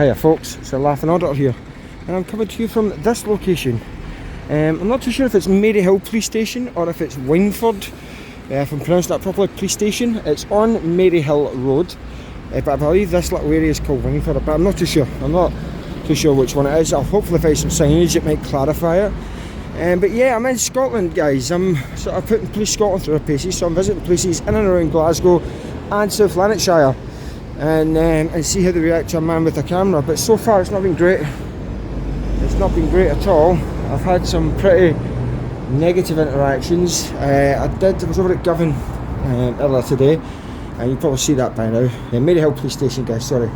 Hiya folks, it's a Laughing Auditor here, and I'm coming to you from this location. I'm not too sure if it's Maryhill Police Station or if it's Wynford, if I'm pronouncing that properly, Police Station. It's on Maryhill Road, but I believe this little area is called Wynford, but I'm not too sure. I'm not too sure which one it is. I'll hopefully find some signage that might clarify it. But yeah, I'm in Scotland, guys. I'm sort of putting Police Scotland through the paces, so I'm visiting places in and around Glasgow and South Lanarkshire, and see how they react to a man with a camera. But so far it's not been great. It's not been great at all. I've had some pretty negative interactions. I was over at Govan earlier today, and you probably see that by now. Maryhill Police Station, guys, sorry.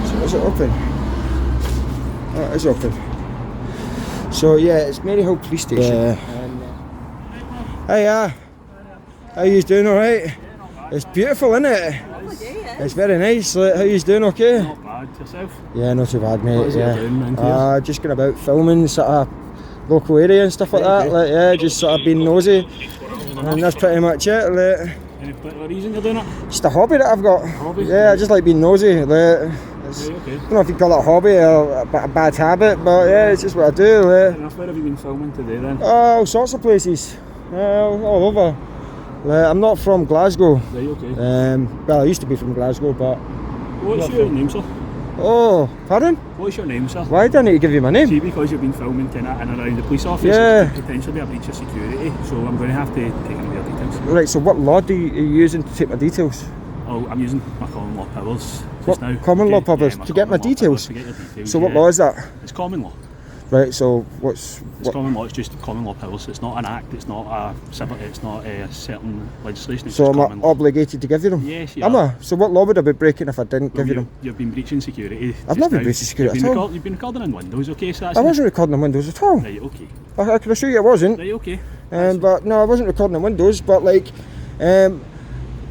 So is it open? Oh, it is open. So yeah, it's Maryhill Police Station. Hiya. How you doing, alright? It's beautiful, isn't it? It's very nice. How you doing, okay? Not bad. Yourself? Yeah, not too bad, mate. What is it doing, just going about filming sort of local area and stuff like that. Like, yeah, just sort of being nosy. And that's pretty much it. Like, any particular reason you're doing it? Just a hobby that I've got. Hobby? Yeah, I just like being nosy. Like, Okay. I don't know if you call it a hobby or a bad habit, but yeah, it's just what I do. Like. Where have you been filming today then? All sorts of places, all over. Like, I'm not from Glasgow. Right, okay. Well, I used to be from Glasgow, but... What's your name, sir? Oh, pardon? What's your name, sir? Why do I need to give you my name? See, because you've been filming kind of in and around the police office, Yeah. it could potentially be a breach of security, so I'm going to have to take away your details. Right, so what law are you using to take my details? Oh, I'm using my common law powers What just now. common law Yeah, powers? my To get my common law details? powers, to get your details? So what law is that? It's common law. Right, so It's common law, it's just common law powers. It's not an act, it's not a civil, it's not a certain legislation. It's so just am I common law. obligated to give you them? Yes, you Am are. I? So what law would I be breaking if I didn't give you them? You've been breaching security. I've not been breaching security at all. You've been recording in Windows, okay? So that's I wasn't recording on Windows at all. Right, okay. I can assure you I wasn't. Right, okay. But no, I wasn't recording on Windows, but like,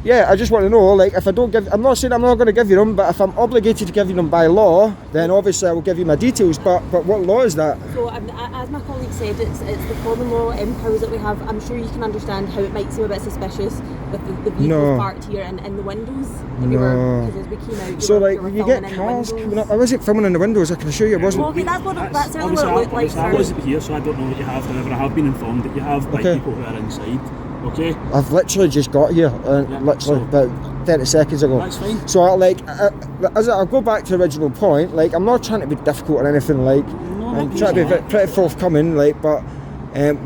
yeah, I just want to know, like, if I don't give, I'm not saying I'm not going to give you them, but if I'm obligated to give you them by law, then obviously I will give you my details, but what law is that? So, as my colleague said, it's the common law powers that we have. I'm sure you can understand how it might seem a bit suspicious with the vehicles parked here and in the windows. Because as we came out, so like, when you get cars coming up, I wasn't filming in the windows, I can assure you I wasn't. Well, okay, that's certainly what it looked like, sir. I wasn't here, so I don't know what you have. However, I have been informed that you have by people who are inside. Okay. I've literally just got here, literally about 30 seconds ago. That's fine. So I'll go back to the original point. Like, I'm not trying to be difficult or anything. Like, I'm trying to be pretty forthcoming. Like, but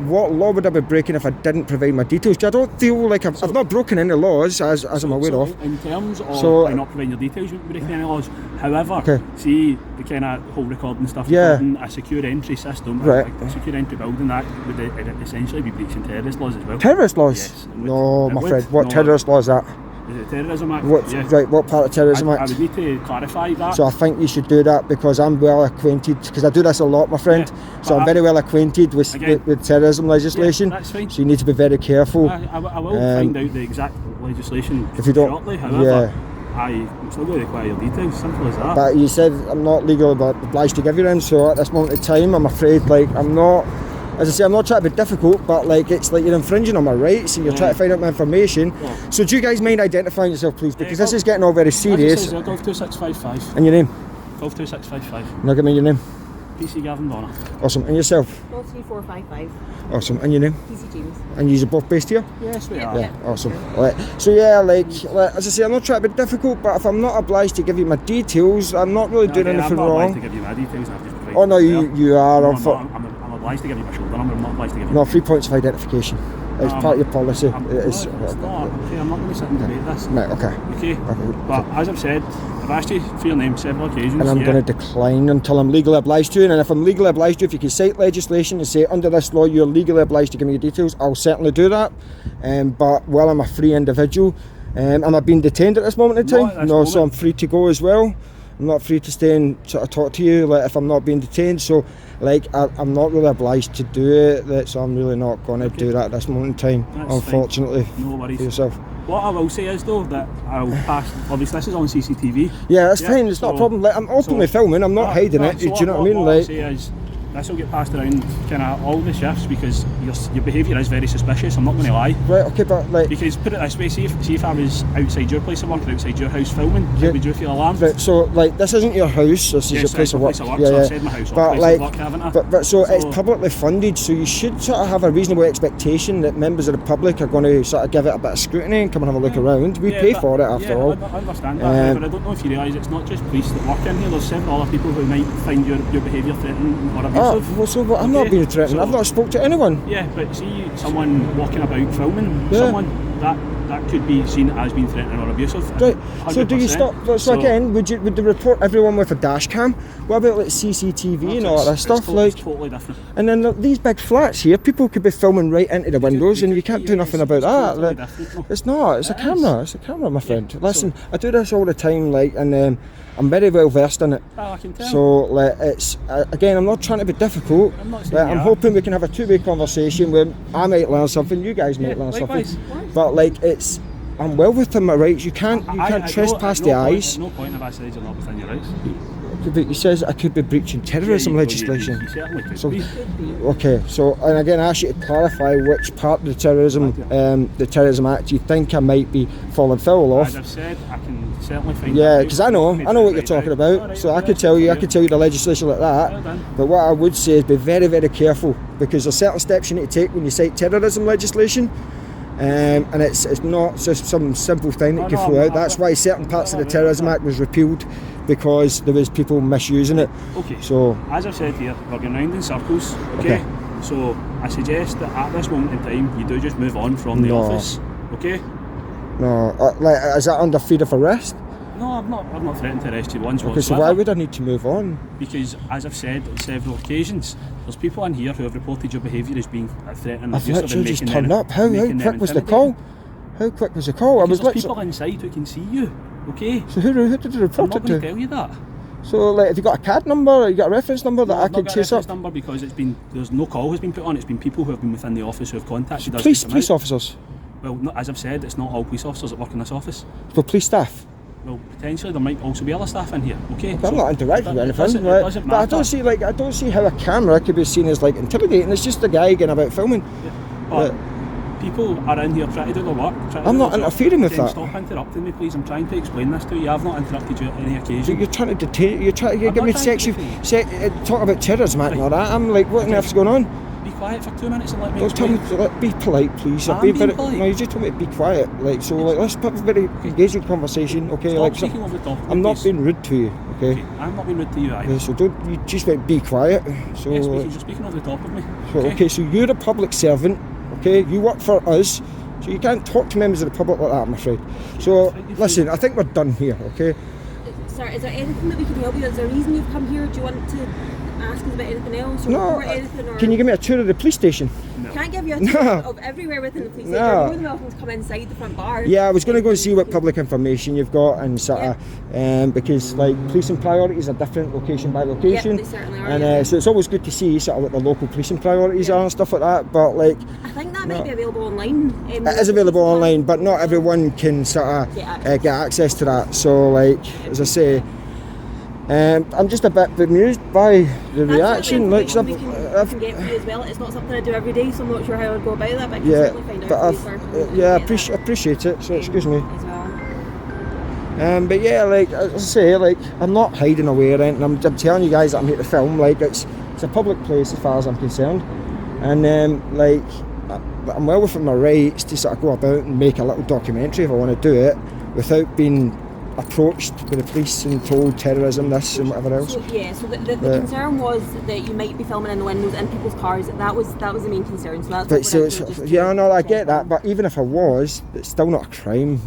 what law would I be breaking if I didn't provide my details? I don't feel like I've not broken any laws as I'm aware of. In terms of by not providing your details, you wouldn't be breaking any laws. However, see the kind of whole recording stuff. Recording a secure entry system, a secure entry building, that would essentially be breaching terrorist laws as well. Terrorist laws? Yes. No, my friend. What terrorist law is that? Is it Terrorism Act? Right, what part of Terrorism Act? I would need to clarify that. So I think you should do that because I'm well acquainted, because I do this a lot, my friend. So I'm very well acquainted with terrorism legislation. That's fine. So you need to be very careful. I will find out the exact legislation if you don't, shortly. However, I'm still going to require your details, simple as that. But you said I'm not legally obliged to give you them, so at this moment in time, I'm afraid, like, I'm not. As I say, I'm not trying to be difficult, but like, it's like you're infringing on my rights and you're trying to find out my information. So do you guys mind identifying yourself, please? Because this is getting all very serious. Golf 2655. And your name? Golf 2655. Now give me your name. PC Gavin Bonner. Awesome. And yourself? Golf 3455. Awesome. And your name? PC James. And you're both based here? Yes, we are. Yeah, awesome. Right. So yeah, like as I say, I'm not trying to be difficult, but if I'm not obliged to give you my details, I'm not really doing anything wrong. I'm not obliged to give you my details. Oh no, you are. I'm obliged to give you my shoulder number. I'm not obliged to give you. No, 3 points of identification. It's part of your policy. It's not. Okay, I'm not going to sit and debate this. Right, okay. But as I've said, I've asked you for your name several occasions. And I'm going to decline until I'm legally obliged to. And if I'm legally obliged to, if you can cite legislation and say under this law you're legally obliged to give me your details, I'll certainly do that. But while I'm a free individual, am I being detained at this moment in time? No, so I'm free to go as well. I'm not free to stay and sort of talk to you like if I'm not being detained. So like I'm not really obliged to do it, so I'm really not going to do that at this moment in time. That's unfortunately fine. No worries. For yourself. What I will say is though that I'll pass. Obviously, this is on CCTV. Yeah, that's fine. It's not a problem. Like, I'm openly filming. I'm not hiding it. Do you know what I mean? What I'll say is this will get passed around kind of all the shifts because your behaviour is very suspicious. I'm not going to lie. Right. Okay, but like. Because put it this way, see if I was outside your place of work or outside your house filming, how would you feel alarmed? Right. So like this isn't your house. This is your place of work. So I've said my house. But place like, of work, haven't I? but so it's publicly funded, so you should sort of have a reasonable expectation that members of the public are going to sort of give it a bit of scrutiny and come and have a look around. We pay for it after all. I understand that, but I don't know if you realise it's not just police that work in here. There's several other people who might find your behaviour threatening or abusive. I'm not being threatened. I've not spoke to anyone. Yeah, but see someone walking about filming someone that could be seen as being threatening or abusive. Right. 100%. So do you stop? So again, would they report everyone with a dash cam? What about like CCTV and all that stuff? It's totally different. And then these big flats here, people could be filming right into the windows, and you can't do nothing about that. Totally like, it's not. It's a camera. It's a camera, my friend. Listen, I do this all the time, like, and I'm very well versed in it. Oh, I can tell. So like, it's again, I'm not trying to be difficult. I'm hoping we can have a two-way conversation where I might learn something, you guys might learn something. But like, I'm well within my rights. You can't trespass the eyes. At no point have I said you're not within your rights. But he says I could be breaching terrorism legislation. You certainly could so, be. Okay, so and again, I ask you to clarify which part of the terrorism act you think I might be falling foul of. As I've said, I can certainly find. Yeah, because I know what you're talking about. So I could tell you the legislation like that. But what I would say is be very, very careful, because there's certain steps you need to take when you cite terrorism legislation. And it's not just some simple thing that you can throw out. That's why certain parts of the Terrorism Act was repealed, because there was people misusing it. Okay. So as I've said here, we're going round in circles. Okay. So I suggest that at this moment in time, you do just move on from the office. Okay. No, like, is that under fear of arrest? No, I've not threatened to arrest you once whatsoever. Okay, so why would I need to move on? Because, as I've said on several occasions, there's people in here who have reported your behaviour as being threatening. I've literally just turned up. How quick was the call? How quick was the call? Because there's people inside who can see you, okay? So who did you report it to? I'm not going to tell you that. So, like, have you got a CAD number, or you got a reference number that I can chase up? I've got a reference number because there's no call has been put on. It's been people who have been within the office who have contacted us. Police officers? Well, no, as I've said, it's not all police officers that work in this office. For police staff? Well, potentially there might also be other staff in here. Okay. I'm not interacting with anything, right? But I don't see how a camera could be seen as like intimidating. It's just a guy getting about filming. Yeah. But people are in here trying to do their work. I'm not interfering with that. Stop interrupting me, please. I'm trying to explain this to you. I've not interrupted you on any occasion. You're trying to detain. You're trying to give me talk about terrorism and all that. I'm like, what on earth's going on? Be quiet for 2 minutes and let me explain. Be polite, please. I'm being polite. No, you just told me to be quiet. Like, so, like, let's have a very engaging conversation, okay? Stop like, speaking over the top of me, I'm not please. being rude to you, okay? I'm not being rude to you either. Yeah, so don't, you just like, be quiet. So, yes, you're speaking over the top of me. So, okay, so you're a public servant, okay? You work for us, so you can't talk to members of the public like that, I'm afraid. So, listen, I think we're done here, okay? Sir, is there anything that we can help you with? Is there a reason you've come here? Do you want to ask us about anything else, or no, anything? Or can you give me a tour of the police station? No. Can't give you a tour of everywhere within the police station. You're more than welcome to come inside the front bar. Yeah, I was going to go and see what public information you've got and sort of, because like policing priorities are different location by location. They certainly are. And so it's always good to see sort of what the local policing priorities are and stuff like that. But like, I think that might be available online. It is available online, but not everyone can sort of get access to that. So like, as I say. I'm just a bit bemused by the reaction. Like, we can get for you as well. It's not something I do every day, so I'm not sure how I'd go about that. But I can certainly find out for you, I appreciate it. So excuse me. As well. But yeah, like as I say, like I'm not hiding away or anything. I'm telling you guys that I'm here to film. Like it's a public place as far as I'm concerned, and like I'm well within my rights to sort of go about and make a little documentary if I want to do it without being approached by the police and told terrorism this and whatever else. So the concern was that you might be filming in the windows in people's cars. That was the main concern. So that's I get that, but even if I was, it's still not a crime.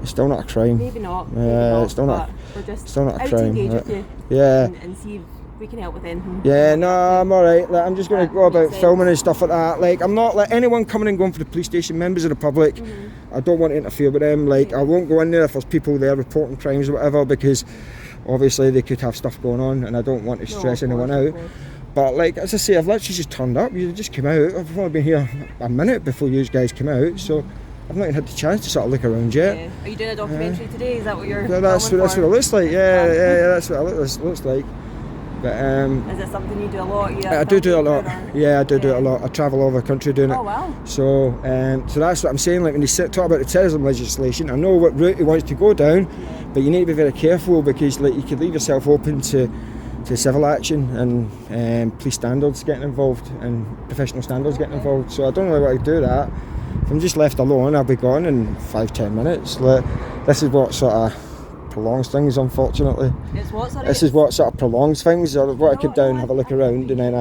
It's still not a crime. Maybe not. It's still not. We're just still not a crime. To engage with you. Yeah. And see if we can help with anything. Yeah, no, I'm alright. Like, I'm just going to go about filming and stuff like that. Like, I'm not like anyone coming and going for the police station, members of the public. I don't want to interfere with them. Like, I won't go in there if there's people there reporting crimes or whatever, because obviously they could have stuff going on, and I don't want to stress anyone out. But like, as I say, I've literally just turned up. You just came out. I've only been here a minute before you guys came out, so I've not even had the chance to sort of look around yet. Yeah. Are you doing a documentary today? Is that what you're? That's what it looks like. Yeah, that's what it looks like. But is it something you do a lot? I do a lot. Yeah, I do it a lot. I travel all over the country doing it. Oh wow. So that's what I'm saying. Like when you talk about the terrorism legislation, I know what route he wants to go down, but you need to be very careful because like you could leave yourself open to civil action and police standards getting involved and professional standards getting involved. So I don't really want to do that. If I'm just left alone, I'll be gone in 5-10 minutes. Like, this is what sort of prolongs things, unfortunately. It's what, sorry? This is what sort of prolongs things. I want to get down, have a look around, and then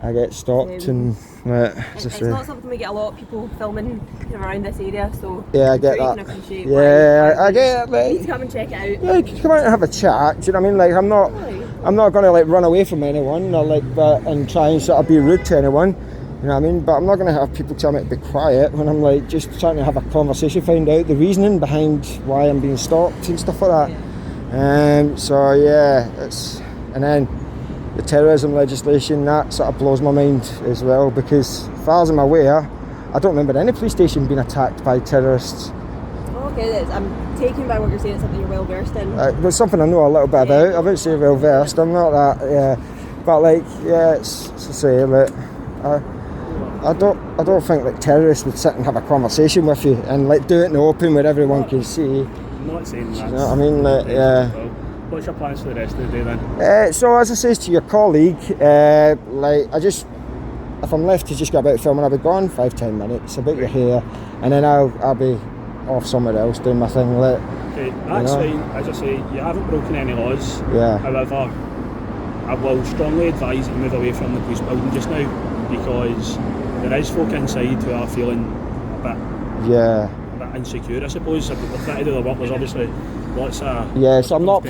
I get stopped and it's not something we get a lot of people filming around this area, so yeah, I get sure that. You can appreciate I get it. Like, you need to come and check it out. Yeah, you can come out and have a chat. Do you know what I mean? Like I'm not going to like run away from anyone or like and try and sort of be rude to anyone. You know what I mean? But I'm not going to have people tell me to be quiet when I'm like just trying to have a conversation, find out the reasoning behind why I'm being stopped and stuff like that. So yeah, and then the terrorism legislation, that sort of blows my mind as well, because as far as I'm aware, I don't remember any police station being attacked by terrorists. Okay, I'm taking by what you're saying, it's something you're well versed in. It's something I know a little bit about. I wouldn't say well versed, I'm not that, but like, it's to say, like, I don't think like terrorists would sit and have a conversation with you and like do it in the open where everyone can see. I'm not saying that. You know what I mean? Like, What's your plans for the rest of the day then? So as I says to your colleague, like if I'm left to just go about filming, I'll be gone 5-10 minutes, about your hair, and then I'll be off somewhere else doing my thing. Like, okay, that's fine. As I say, you haven't broken any laws. Yeah. However, I will strongly advise that you move away from the police building just now, because there is folk inside who are feeling a bit insecure, I suppose. If they're trying to do their work, there's obviously lots of so I'm not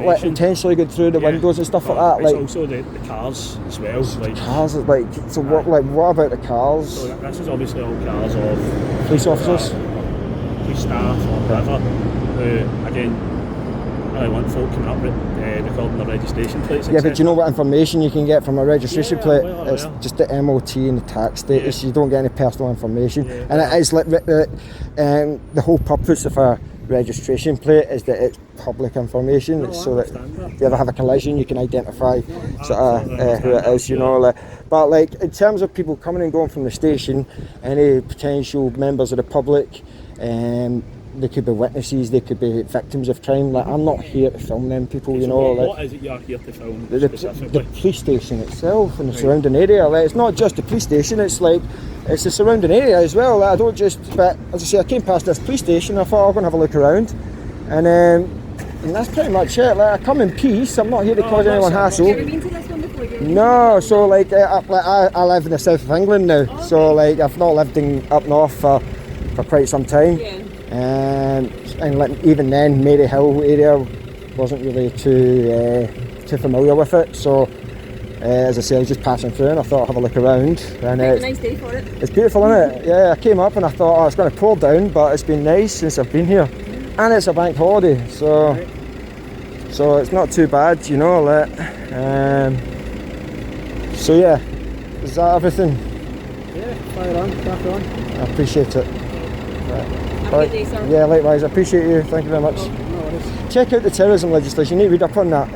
like intentionally going through the windows and stuff like that. It's like also the cars as well. Like cars, like so. What about the cars? So this is obviously all cars of police officers, police staff, or whatever. Who again, really want folk coming up with recording their registration plates. Yeah, but do you know what information you can get from a registration plate? It's aware. just the MOT and the tax status. You don't get any personal information, and it is like the whole purpose of a registration plate is that it's public information. It's so that if you ever have a collision, you can identify sort of who it is. You know, but like in terms of people coming and going from the station, any potential members of the public, they could be witnesses, they could be victims of crime. Like, I'm not here to film them people, you know. What is it you're here to film specifically? The police station itself and the surrounding area. Like, it's not just the police station, it's the surrounding area as well. Like, I don't just, but as I say, I came past this police station, I thought I'm going to have a look around, and that's pretty much it. Like, I come in peace, I'm not here to cause anyone hassle. Have you been to this one before? No, so like I live in the south of England now, so like I've not lived up north for quite some time. And like, even then, Maryhill area wasn't really too familiar with it. So as I say, I was just passing through and I thought I'd have a look around. And it's a nice day for it. It's beautiful, isn't it? Yeah, I came up and I thought, oh, it's going to pour down, but it's been nice since I've been here, and it's a bank holiday, so it's not too bad, you know. Like, so yeah, is that everything? Yeah, fire on, crack on. I appreciate it. Have a good day, sir. Yeah, likewise. I appreciate you. Thank you very much. No worries. Check out the terrorism legislation. You need to read up on that,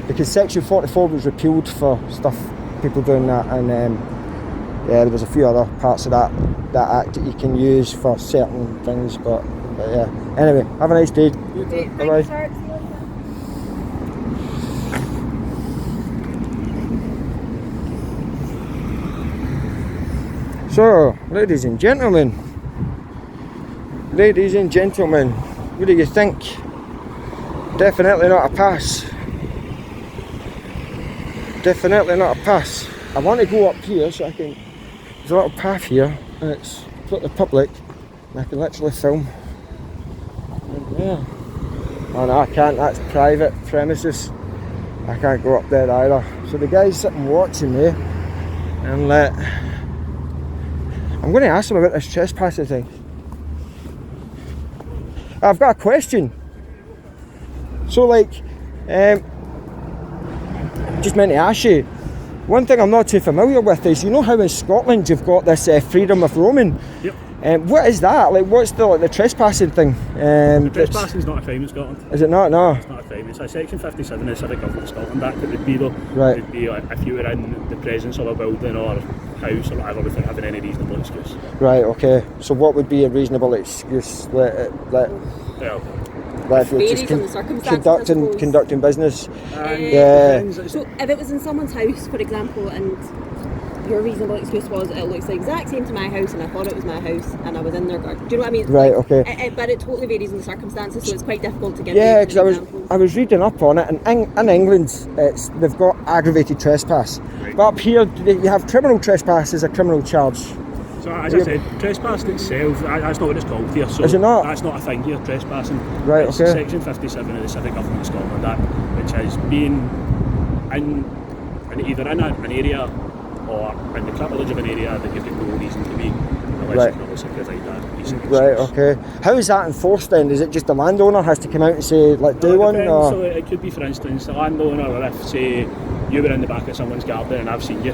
because Section 44 was repealed for stuff, people doing that, and there was a few other parts of that act that you can use for certain things. But yeah. Anyway, have a nice day. Bye bye. So, ladies and gentlemen, what do you think? Definitely not a pass. Definitely not a pass. I want to go up here so I can, there's a little path here and it's for the public and I can literally film. And yeah. Oh no, I can't, that's private premises. I can't go up there either. So the guy's sitting watching me, and I'm going to ask him about this trespassing thing. I've got a question. So like, just meant to ask you, one thing I'm not too familiar with is, you know how in Scotland you've got this freedom of roaming? Yep. What is that? Like, what's the trespassing thing? The trespassing is not a crime in Scotland. Is it not? No. It's not a crime. It's a Section 57 of the Civic Government of Scotland Act. It would be though. Right. It would be like, if you were in the presence of a building or house or whatever without having any reasonable excuse. Right. Okay. So what would be a reasonable excuse? Well, If you're varies just on the circumstances, conducting business. Yeah. So if it was in someone's house, for example, and your reasonable excuse was it looks the exact same to my house and I thought it was my house and I was in their garden. Do you know what I mean? Right, okay. But it totally varies in the circumstances, so it's quite difficult to give. Yeah, because I was reading up on it, and in England they've got aggravated trespass. Right. But up here you have criminal trespass as a criminal charge. So as I said, trespass itself, that's not what it's called here. So is it not? That's not a thing here, trespassing. Right, it's okay. Section 57 of the Civic Government of Scotland Act, which is being either in an area or in the curtilage of an area that you've got no reason to be, unless you can obviously provide that reason. Right, okay. How is that enforced then? Is it just the landowner has to come out and say, like, do one? Or? So it could be, for instance, the landowner, or if, say, you were in the back of someone's garden and I've seen you.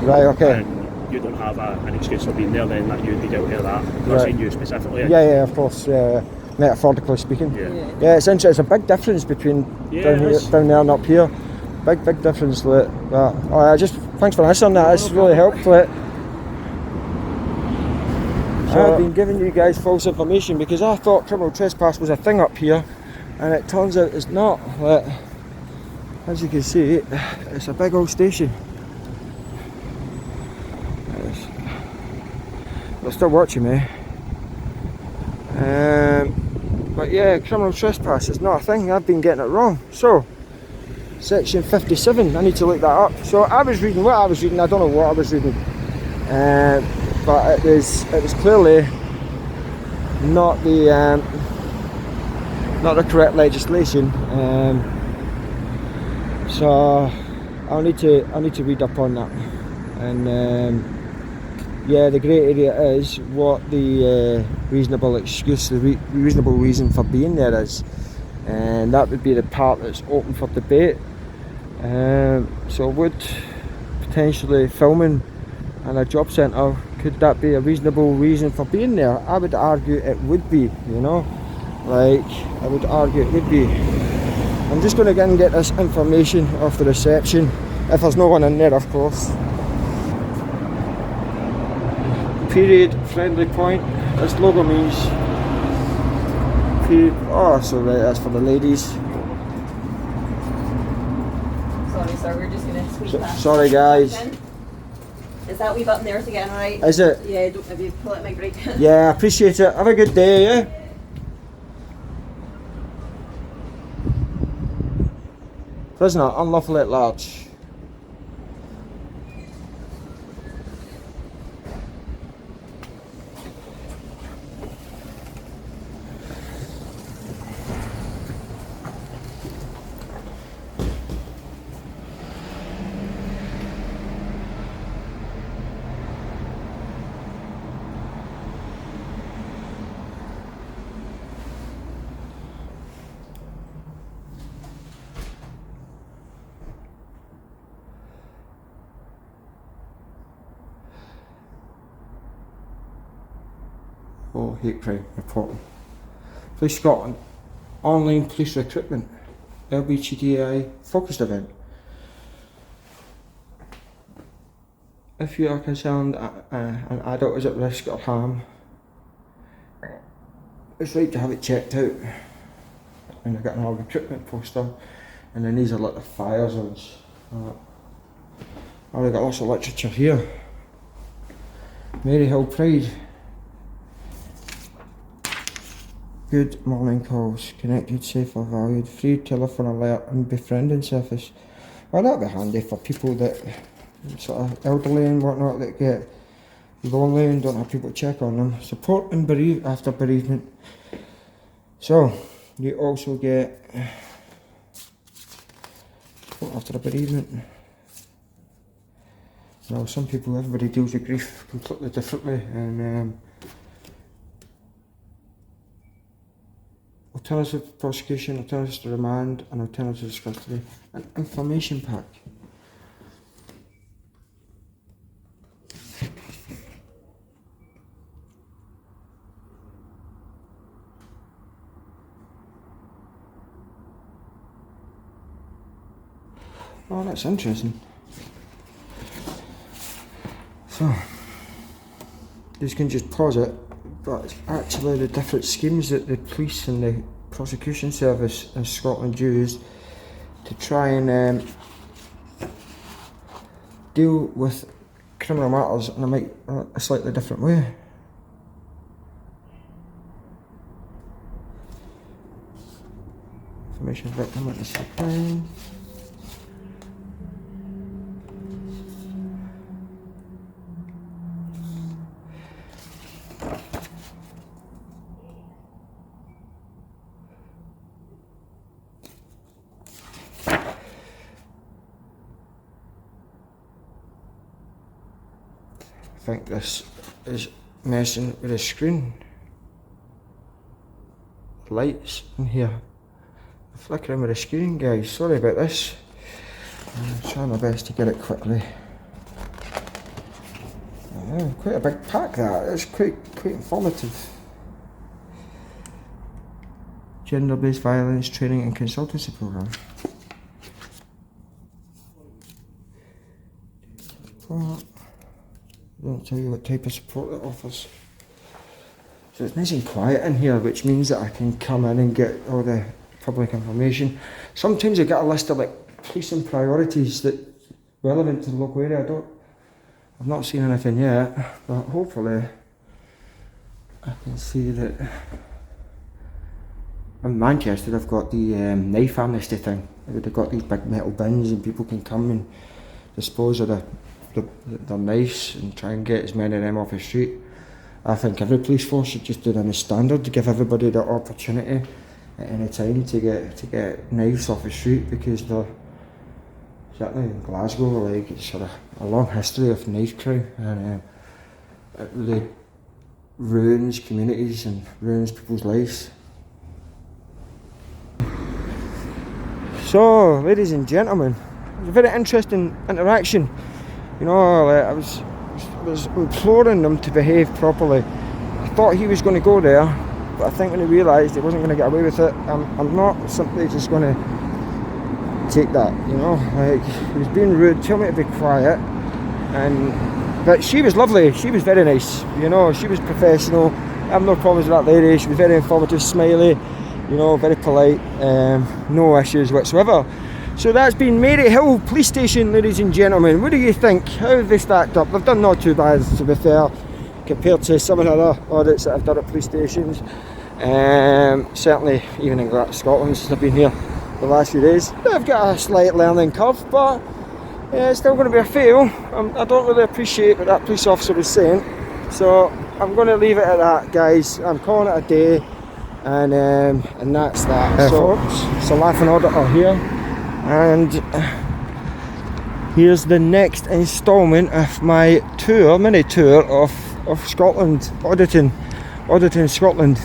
Right, okay. And you don't have an excuse for being there, then that you would be guilty of that. I'm not saying you specifically. Yeah, of course, yeah. Metaphorically speaking. Yeah, it's interesting. It's a big difference between down there and up here. Big difference. Like that. Thanks for answering that. It's really helped. Like. So I've been giving you guys false information because I thought criminal trespass was a thing up here, and it turns out it's not. Like, as you can see, it's a big old station. They're still watching me. But yeah, criminal trespass is not a thing. I've been getting it wrong. So, Section 57, I need to look that up. So I was reading what I was reading. I don't know what I was reading, but it was clearly not the correct legislation. So I need to read up on that. And yeah, the grey area is what the reasonable excuse, the reasonable reason for being there is, and that would be the part that's open for debate. So would potentially filming in a job centre, could that be a reasonable reason for being there? I would argue it would be, you know, like I would argue it would be. I'm just going to go and get this information off the reception, if there's no one in there, of course. Period, friendly point, this logo means period. Oh, so right, that's for the ladies. Sorry sir, we're just going to squeeze past. Sorry guys. Is that wee button there to get in alright? Is it? Yeah, if you pull it my break. Yeah, I appreciate it. Have a good day, yeah? Prisoner, unlawfully at large. Oh, hate crime reporting. Police Scotland, online police recruitment, LBGTI focused event. If you are concerned an adult is at risk of harm, it's right to have it checked out. And I've got an old recruitment poster, and then these are like the fire zones. Oh, we've got lots of literature here. Maryhill Pride. Good morning calls, connected, safe or valued, free telephone alert and befriending service. Well, that'd be handy for people that sort of elderly and whatnot that get lonely and don't have people to check on them. Support and after bereavement. So, you also get support after a bereavement. Now, some people, everybody deals with grief completely differently, and alternative prosecution, alternatives to remand, and alternatives to custody. An information pack. Oh, that's interesting. So, you can just pause it, but it's actually the different schemes that the police and the prosecution service in Scotland use to try and deal with criminal matters in a slightly different way. Information victim witness crime. I think this is messing with the screen. Lights in here. Flickering with the screen, guys. Sorry about this. I'm trying my best to get it quickly. Quite a big pack that. It's quite informative. Gender-based violence training and consultancy program. Don't tell you what type of support it offers. So it's nice and quiet in here, which means that I can come in and get all the public information. Sometimes I get a list of like policing priorities that relevant to the local area. I've not seen anything yet, but hopefully I can see that. In Manchester they've got the knife amnesty thing. They've got these big metal bins and people can come and dispose of their knives and try and get as many of them off the street. I think every police force should just do them as standard to give everybody the opportunity at any time to get knives off the street, because they're certainly in Glasgow, like it's sort of a long history of knife crime, and it really ruins communities and ruins people's lives. So, ladies and gentlemen, it was a very interesting interaction. You know, I was imploring them to behave properly. I thought he was going to go there, but I think when he realised he wasn't going to get away with it, I'm not simply just going to take that, you know. Like, he was being rude, told me to be quiet, but she was lovely, she was very nice, you know, she was professional. I have no problems with that lady. She was very informative, smiley, you know, very polite, no issues whatsoever. So that's been Maryhill Police Station, ladies and gentlemen. What do you think? How have they stacked up? They've done not too bad, to be fair, compared to some of the other audits that I've done at police stations. Certainly, even in Scotland, since I've been here the last few days, they've got a slight learning curve, but it's still going to be a fail. I don't really appreciate what that police officer was saying, so I'm going to leave it at that, guys. I'm calling it a day, and that's that. So, it's a laughing auditor here. And here's the next instalment of my mini tour of Scotland, auditing Scotland.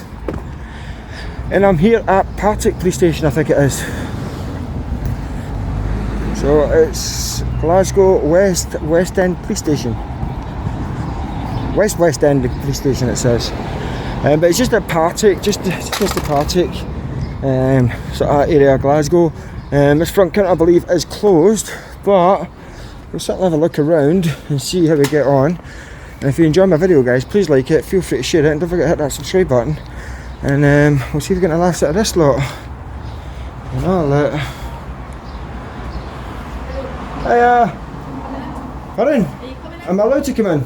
And I'm here at Partick Police Station, I think it is. So it's Glasgow West End Police Station. West End Police Station, it says. But it's just at Partick, just a Partick, sort of area of Glasgow. This front counter, I believe, is closed, but we'll certainly have a look around and see how we get on. And if you enjoy my video, guys, please like it, feel free to share it, and don't forget to hit that subscribe button. And we'll see if we get a last out of this lot. And all pardon? Are you coming in? Am I allowed to come in?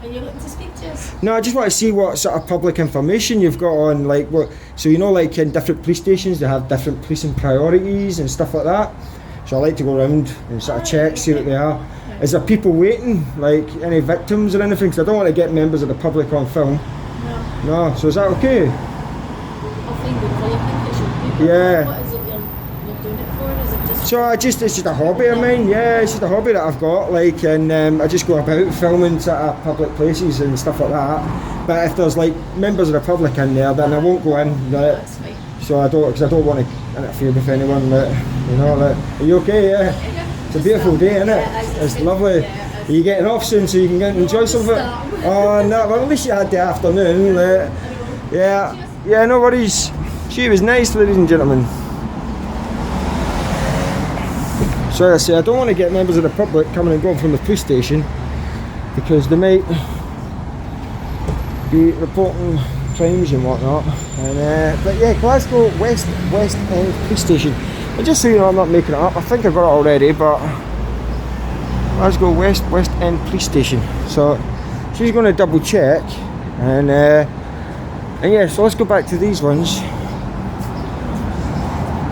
Are you looking to speak to us? No, I just want to see what sort of public information you've got on, like what. So you know, like in different police stations, they have different policing priorities and stuff like that. So I like to go around and sort of check, see what they are. Yeah. Is there people waiting, like any victims or anything? Because I don't want to get members of the public on film. No. No. So is that okay? I'll find it for you. I think it should be. Yeah. What is it you're doing it for? Is it just? So it's just a hobby of mine. Yeah, it's just a hobby that I've got. Like, and I just go about filming sort of public places and stuff like that. But if there's like members of the public in there, then I won't go in. Right? That's fine. So because I don't want to interfere with anyone. You know, are you okay? Yeah. It's a beautiful day, isn't it? Yeah, it's lovely. Yeah, Are you getting off soon so you can get and enjoy some of it? Oh no, well at least you had the afternoon. Yeah, no worries. She was nice, ladies and gentlemen. So as I say, I don't want to get members of the public coming and going from the police station because they might be reporting crimes and whatnot. And but yeah, Glasgow West End Police Station. And just so you know, I'm not making it up. I think I got it already, but Glasgow West End Police Station. So she's going to double check, and yeah. So let's go back to these ones.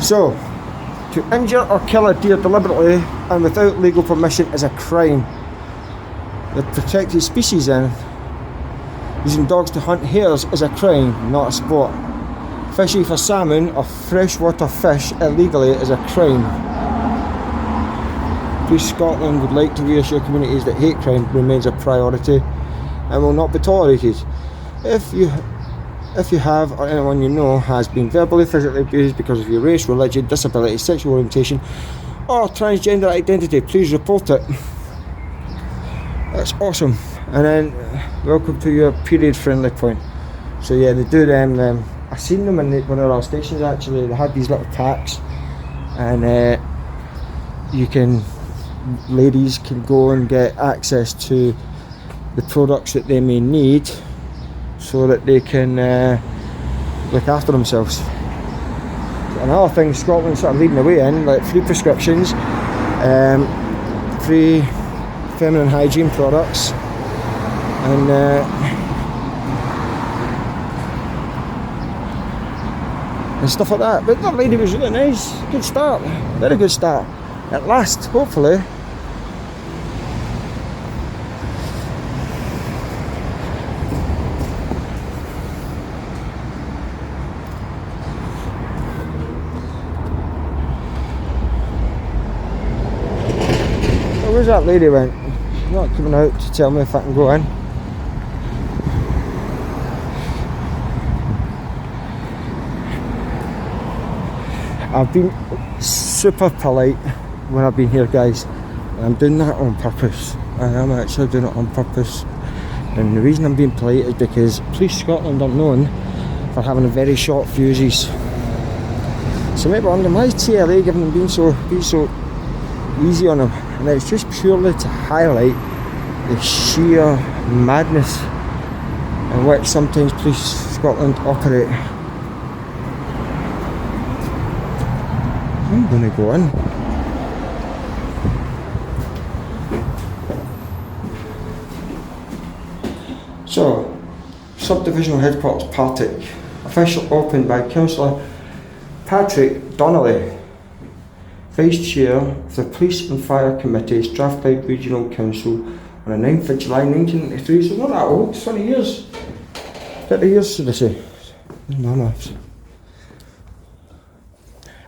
So, to injure or kill a deer deliberately and without legal permission is a crime. The protected species in using dogs to hunt hares is a crime, not a sport. Fishing for salmon or freshwater fish illegally is a crime. Police Scotland would like to reassure communities that hate crime remains a priority and will not be tolerated. If you have, or anyone you know has been verbally, physically abused because of your race, religion, disability, sexual orientation or transgender identity, please report it. That's awesome. And then welcome to your period friendly point. So yeah, they do them. I seen them in one of our stations actually. They had these little packs, and ladies can go and get access to the products that they may need so that they can look after themselves. Another thing Scotland's sort of leading the way in, like free prescriptions, free feminine hygiene products, and stuff like that. But that lady was really nice. Good start. Very good start. At last, hopefully. Where's that lady went? She's not coming out to tell me if I can go in. I've been super polite when I've been here, guys. I'm doing that on purpose. I am actually doing it on purpose. And the reason I'm being polite is because Police Scotland are known for having very short fuses. So maybe under my TLA, given them being so easy on them, and it's just purely to highlight the sheer madness in which sometimes Police Scotland operate. I'm going to go in. So, Subdivisional Headquarters Partick, official opened by Councillor Patrick Donnelly, Vice Chair of the Police and Fire Committee, Strathclyde Regional Council, on the 9th of July 1993, so not that old, 20 years. 30 years, should I say. No maths.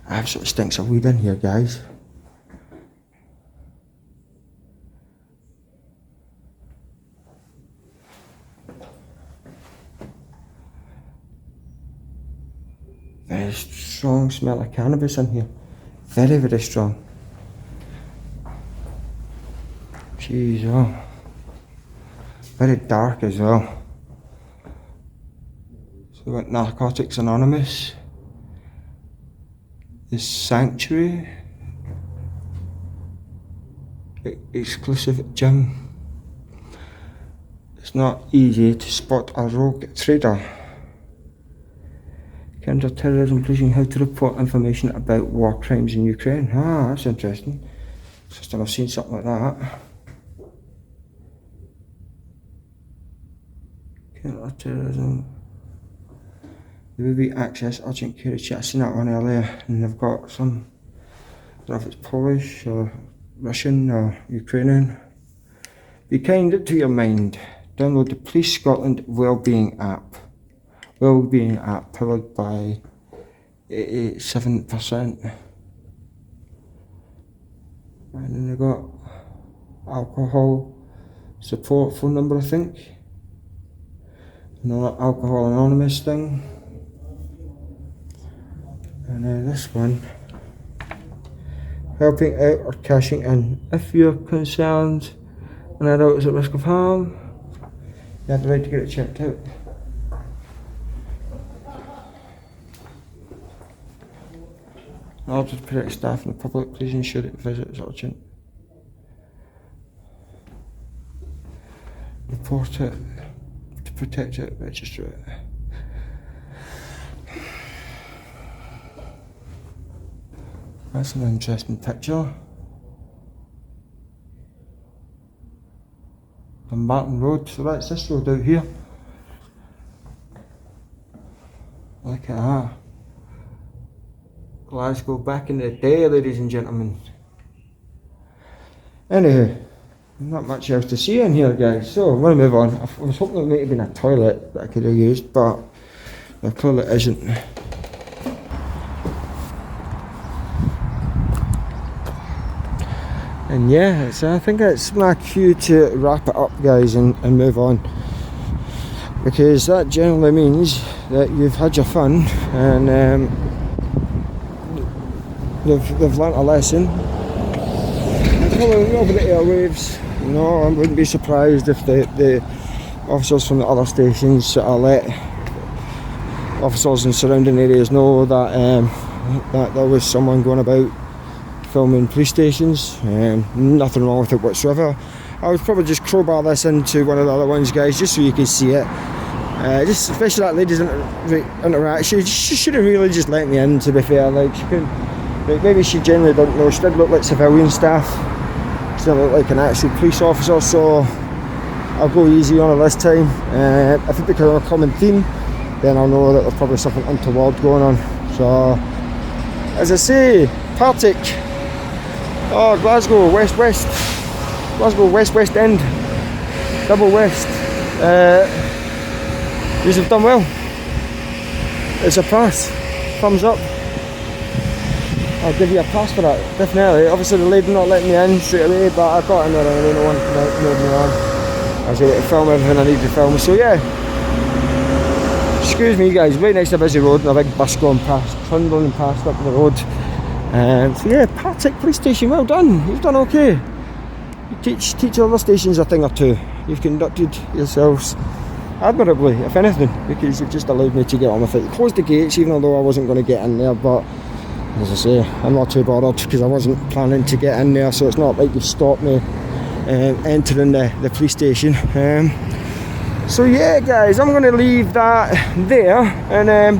Absolutely stinks of weed in here, guys. Very strong smell of cannabis in here. Very, very strong. Jeez, oh. Very dark as well. So we've got Narcotics Anonymous. The Sanctuary. Exclusive gym. It's not easy to spot a rogue trader. Counter-terrorism policing, how to report information about war crimes in Ukraine. Ah, that's interesting. First time I've seen something like that. Counter-terrorism. The WB Access Urgent Care Chat. I've seen that one earlier, and they've got some, I don't know if it's Polish or Russian or Ukrainian. Be kind to your mind. Download the Police Scotland Wellbeing app. Wellbeing app powered by 87%. And then they've got alcohol support phone number, I think. Another Alcohol Anonymous thing. And then this one, helping out or cashing in. If you're concerned an adult is at risk of harm, you have the right to get it checked out. In order to protect staff and the public, please ensure that the visit is urgent. Report it, to protect it, register it. That's an interesting picture. On Martin Road, so that's this road out here. Look at that. Glasgow back in the day, ladies and gentlemen. Anywho, not much else to see in here, guys, so I'm going to move on. I was hoping there might have been a toilet that I could have used, but there clearly isn't. And yeah, so I think it's my cue to wrap it up, guys, and move on, because that generally means that you've had your fun and they've learnt a lesson. Probably over the airwaves, you know, I wouldn't be surprised if the officers from the other stations sort of let officers in surrounding areas know that that there was someone going about filming police stations. Nothing wrong with it whatsoever. I would probably just crowbar this into one of the other ones, guys, just so you can see it. Just especially that lady's interaction. She should have really just let me in, to be fair. Like, she couldn't, like, maybe she generally don't know. She did look like civilian staff. She didn't look like an actual police officer, so I'll go easy on her this time. I think because of a common theme, then I'll know that there's probably something untoward going on. So, as I say, Partick. Oh, Glasgow, west. Glasgow, west end. Double west. You've done well. It's a pass. Thumbs up. I'll give you a pass for that, definitely. Obviously the lady not letting me in straight away, but I got in there anyway, no one moved me on. I was able to film everything I needed to film, so yeah. Excuse me, guys, right next to a busy road and a big bus going past, trundling past up the road. So yeah, Partick Police Station, well done. You've done okay. You teach other stations a thing or two. You've conducted yourselves admirably, if anything, because you've just allowed me to get on with it. You closed the gates, even though I wasn't going to get in there, but as I say, I'm not too bothered because I wasn't planning to get in there, so it's not like you've stopped me entering the police station. So yeah, guys, I'm going to leave that there, and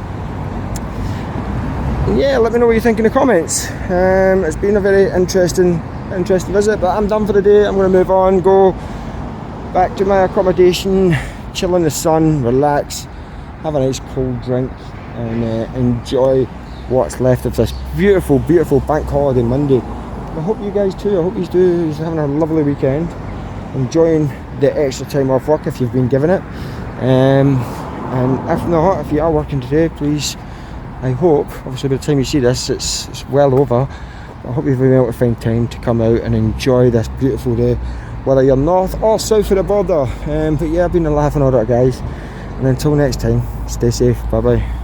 yeah, let me know what you think in the comments. It's been a very interesting visit, but I'm done for the day. I'm going to move on, go back to my accommodation, chill in the sun, relax, have a nice cold drink, and enjoy what's left of this beautiful bank holiday Monday. I hope you guys too, I hope you do, is having a lovely weekend, enjoying the extra time off work if you've been given it, and if not, if you are working today, please, I hope, obviously by the time you see this it's well over, but I hope you've been able to find time to come out and enjoy this beautiful day, whether you're north or south of the border. But yeah, I've been a laughing order, guys, and until next time, stay safe, bye bye.